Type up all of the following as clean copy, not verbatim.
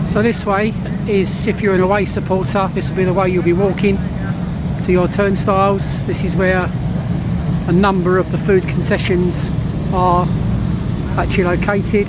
So this way is, if you're an away supporter, this will be the way you'll be walking to your turnstiles. This is where a number of the food concessions are actually located.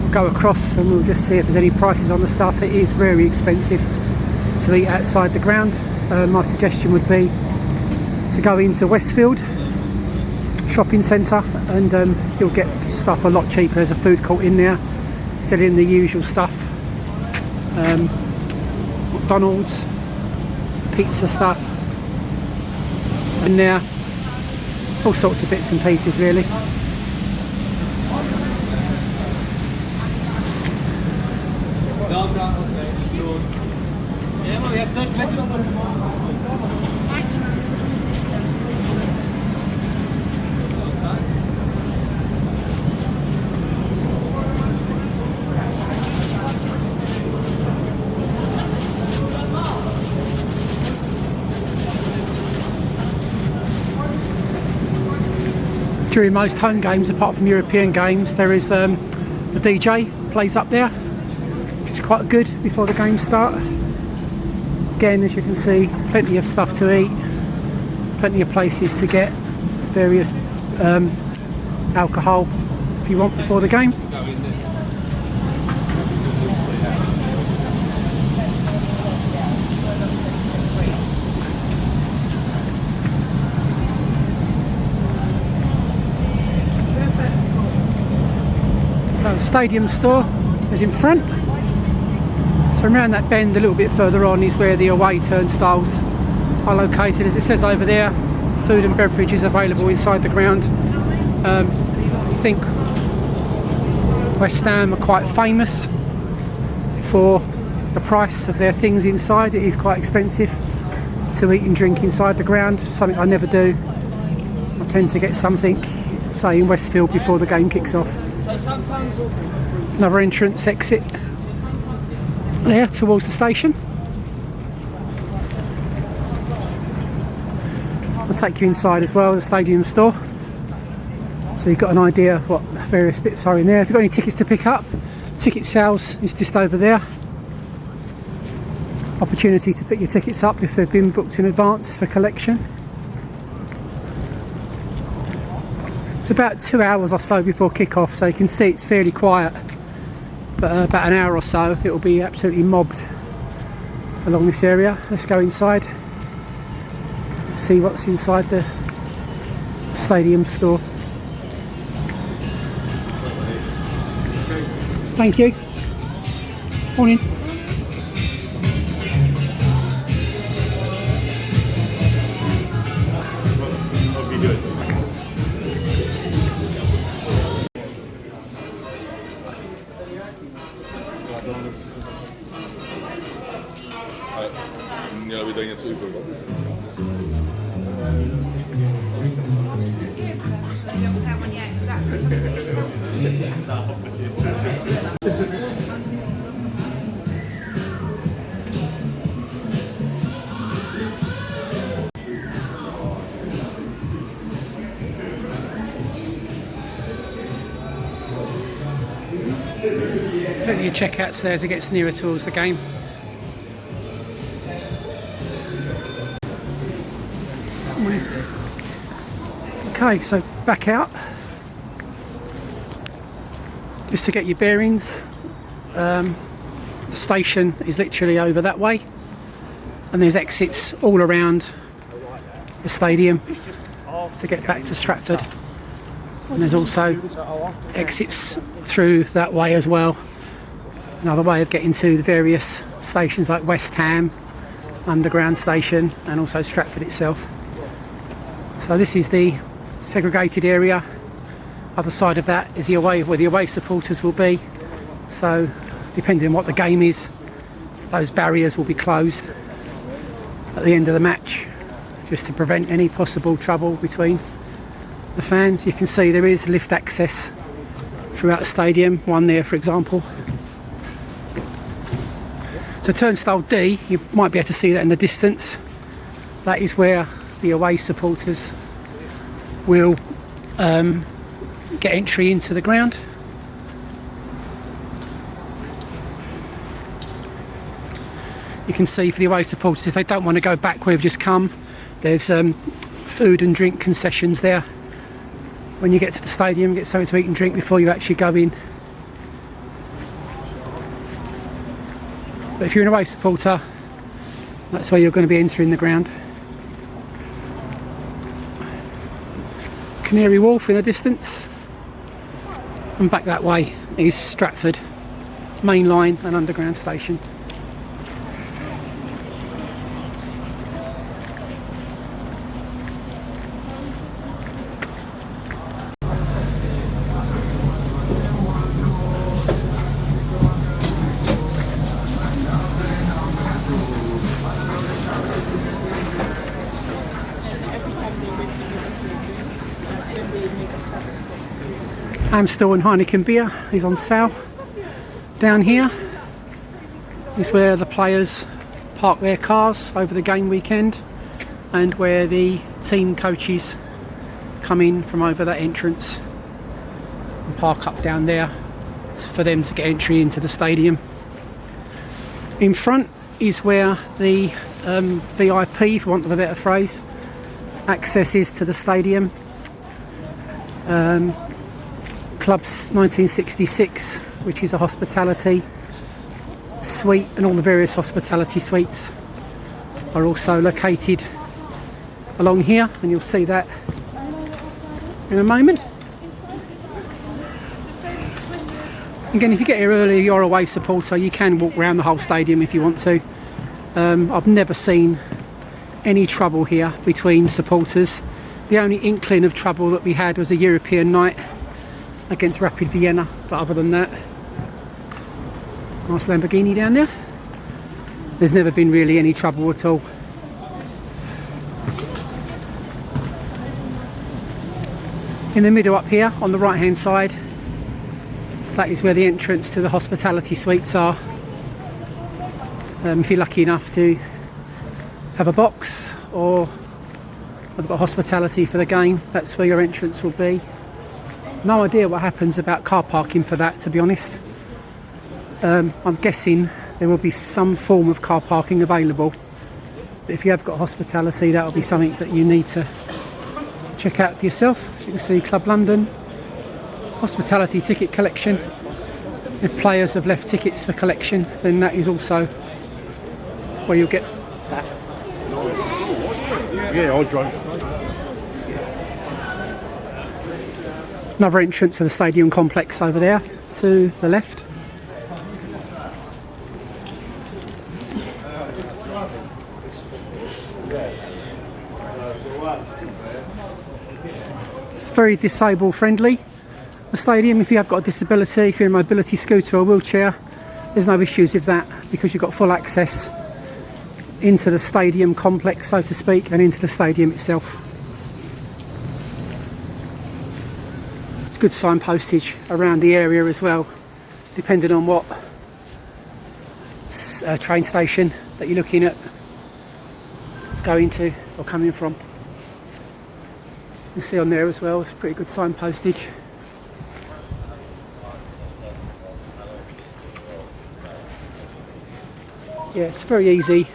We'll go across and we'll just see if there's any prices on the stuff. It is very expensive to eat outside the ground. My suggestion would be to go into Westfield shopping centre, and you'll get stuff a lot cheaper. There's a food court in there selling the usual stuff. McDonald's, pizza stuff in there, all sorts of bits and pieces really. During most home games, apart from European games, there is a DJ plays up there, which is quite good before the games start. Again, as you can see, plenty of stuff to eat, plenty of places to get various alcohol if you want before the game. Stadium store is in front, so around that bend a little bit further on is where the away turnstiles are located. As it says over there, food and beverages available inside the ground. I think West Ham are quite famous for the price of their things inside. It is quite expensive to eat and drink inside the ground, something I never do. I tend to get something, say, in Westfield before the game kicks off. Another entrance exit there towards the station. I'll take you inside as well, the stadium store, so you've got an idea of what various bits are in there. If you've got any tickets to pick up, ticket sales is just over there. Opportunity to pick your tickets up if they've been booked in advance for collection. It's about 2 hours or so before kick-off, so you can see it's fairly quiet. But about an hour or so, it will be absolutely mobbed along this area. Let's go inside, see what's inside the stadium store. Thank you. Morning. Mělo by to něco vypadnout. Plenty of checkouts there as it gets nearer towards the game. Okay, so back out just to get your bearings. The station is literally over that way, and there's exits all around the stadium to get back to Stratford. And there's also exits through that way as well. Another way of getting to the various stations like West Ham, Underground Station, and also Stratford itself. So this is the segregated area. Other side of that is the away, where the away supporters will be. So depending on what the game is, those barriers will be closed at the end of the match, just to prevent any possible trouble between the fans. You can see there is lift access throughout the stadium, one there for example. So turnstile D, you might be able to see that in the distance. That is where the away supporters will get entry into the ground. You can see for the away supporters, if they don't want to go back where they've just come, there's food and drink concessions there. When you get to the stadium, get something to eat and drink before you actually go in. But if you're an away supporter, that's where you're going to be entering the ground. Canary Wharf in the distance, and back that way is Stratford, main line and underground station. Amstel and Heineken beer is on sale. Down here is where the players park their cars over the game weekend, and where the team coaches come in from over that entrance and park up down there for them to get entry into the stadium. In front is where the VIP, for want of a better phrase, access is to the stadium. Club's 1966, which is a hospitality suite, and all the various hospitality suites are also located along here, and you'll see that in a moment. Again, if you get here early, you're a away supporter, you can walk around the whole stadium if you want to. I've never seen any trouble here between supporters. The only inkling of trouble that we had was a European night against Rapid Vienna, but other than that, nice Lamborghini down there. There's never been really any trouble at all. In the middle up here on the right hand side, that is where the entrance to the hospitality suites are. If you're lucky enough to have a box or have got hospitality for the game, that's where your entrance will be. No idea what happens about car parking for that, to be honest. I'm guessing there will be some form of car parking available, but if you have got hospitality, that will be something that you need to check out for yourself. As you can see, Club London, hospitality ticket collection. If players have left tickets for collection, then that is also where you'll get that. Yeah, I'll drive. Another entrance to the stadium complex over there to the left. It's very disable friendly, the stadium. If you have got a disability, if you're in a mobility scooter or wheelchair, there's no issues with that, because you've got full access into the stadium complex, so to speak, and into the stadium itself. It's good signpostage around the area as well, depending on what train station that you're looking at going to or coming from. You can see on there as well, it's pretty good signpostage. Yeah, it's very easy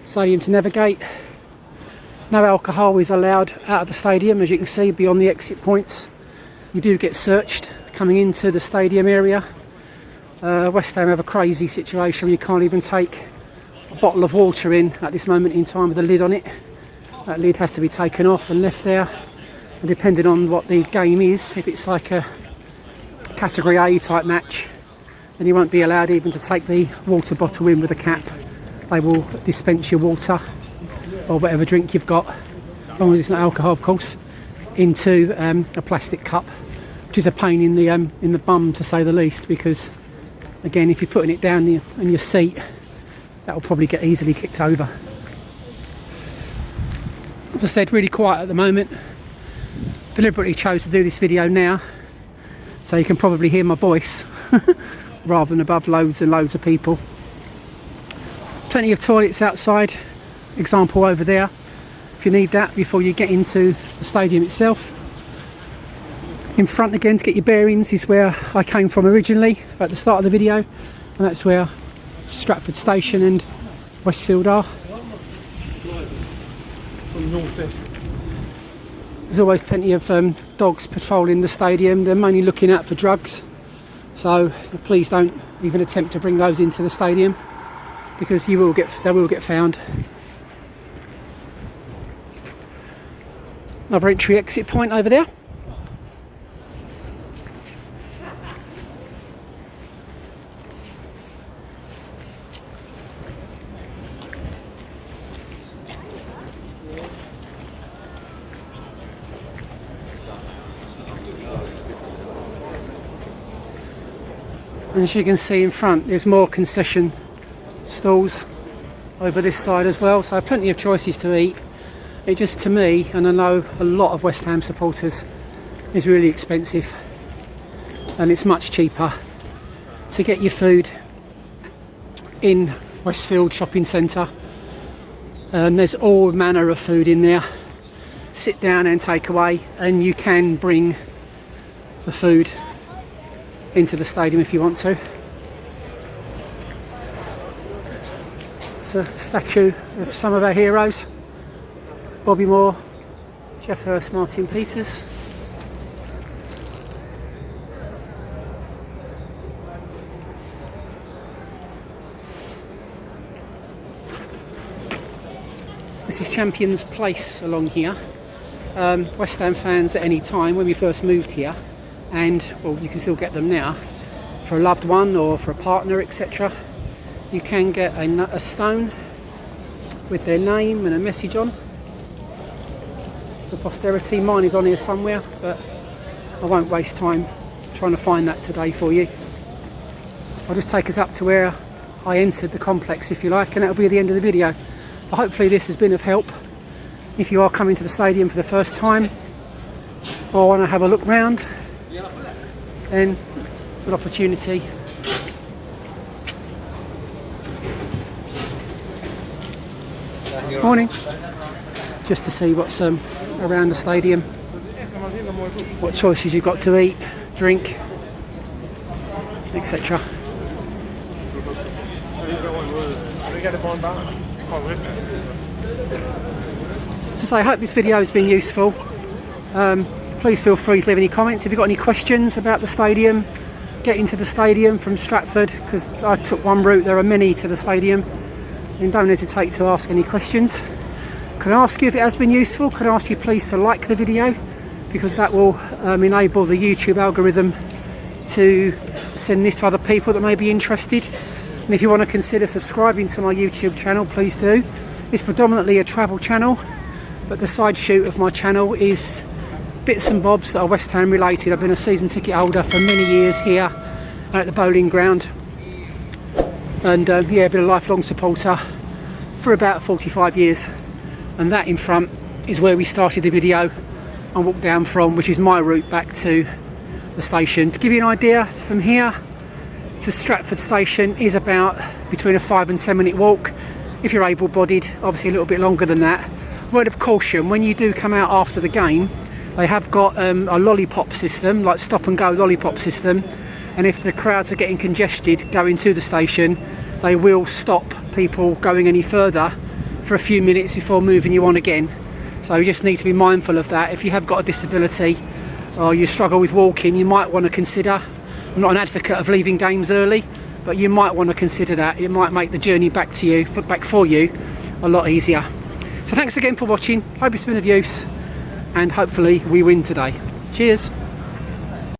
stadium to navigate. No alcohol is allowed out of the stadium, as you can see beyond the exit points. You do get searched coming into the stadium area. West Ham have a crazy situation where you can't even take a bottle of water in at this moment in time with a lid on it. That lid has to be taken off and left there. and depending on what the game is, if it's like a category A type match, then you won't be allowed even to take the water bottle in with a cap. They will dispense your water or whatever drink you've got, as long as it's not alcohol of course, into a plastic cup, which is a pain in the bum to say the least, because again, if you're putting it down in your seat, that will probably get easily kicked over. As I said, really quiet at the moment. Deliberately chose to do this video now so you can probably hear my voice rather than above loads and loads of people. Plenty of toilets outside, example over there if you need that before you get into the stadium itself. In front again, to get your bearings, is where I came from originally at the start of the video, and that's where Stratford Station and Westfield are. There's always plenty of dogs patrolling the stadium. They're mainly looking out for drugs, so please don't even attempt to bring those into the stadium, because they will get found. Another entry exit point over there. And as you can see in front, there's more concession stalls over this side as well, so plenty of choices to eat. It just, to me, and I know a lot of West Ham supporters, is really expensive, and it's much cheaper to get your food in Westfield Shopping Centre. There's all manner of food in there, sit down and take away, and you can bring the food into the stadium if you want to. It's a statue of some of our heroes: Bobby Moore, Jeff Hurst, Martin Peters. This is Champions Place along here. West Ham fans at any time, when we first moved here, and well, you can still get them now, for a loved one or for a partner, etc. You can get a stone with their name and a message on for posterity. Mine is on here somewhere, but I won't waste time trying to find that today for you. I'll just take us up to where I entered the complex, if you like, and that'll be the end of the video. But hopefully this has been of help if you are coming to the stadium for the first time or want to have a look round. Then it's an opportunity morning just to see what's around the stadium, what choices you've got to eat, drink, etc. So I hope this video has been useful. Please feel free to leave any comments if you've got any questions about the stadium, getting to the stadium from Stratford, because I took one route, there are many to the stadium, and don't hesitate to ask any questions. Can I ask you if it has been useful? Can I ask you please to like the video, because that will enable the YouTube algorithm to send this to other people that may be interested. And if you want to consider subscribing to my YouTube channel, please do. It's predominantly a travel channel, but the side shoot of my channel is bits and bobs that are West Ham related. I've been a season ticket holder for many years here at the bowling ground, and yeah, been a lifelong supporter for about 45 years. And that in front is where we started the video and walked down from, which is my route back to the station. To give you an idea, from here to Stratford Station is about between a 5 and 10 minute walk if you're able-bodied, obviously a little bit longer than that. Word of caution, when you do come out after the game, they have got a lollipop system, like stop and go lollipop system, and if the crowds are getting congested going to the station, they will stop people going any further for a few minutes before moving you on again. So you just need to be mindful of that. If you have got a disability or you struggle with walking, you might want to consider, I'm not an advocate of leaving games early, but you might want to consider that. It might make the journey back for you a lot easier. So thanks again for watching, hope it's been of use, and hopefully we win today. Cheers.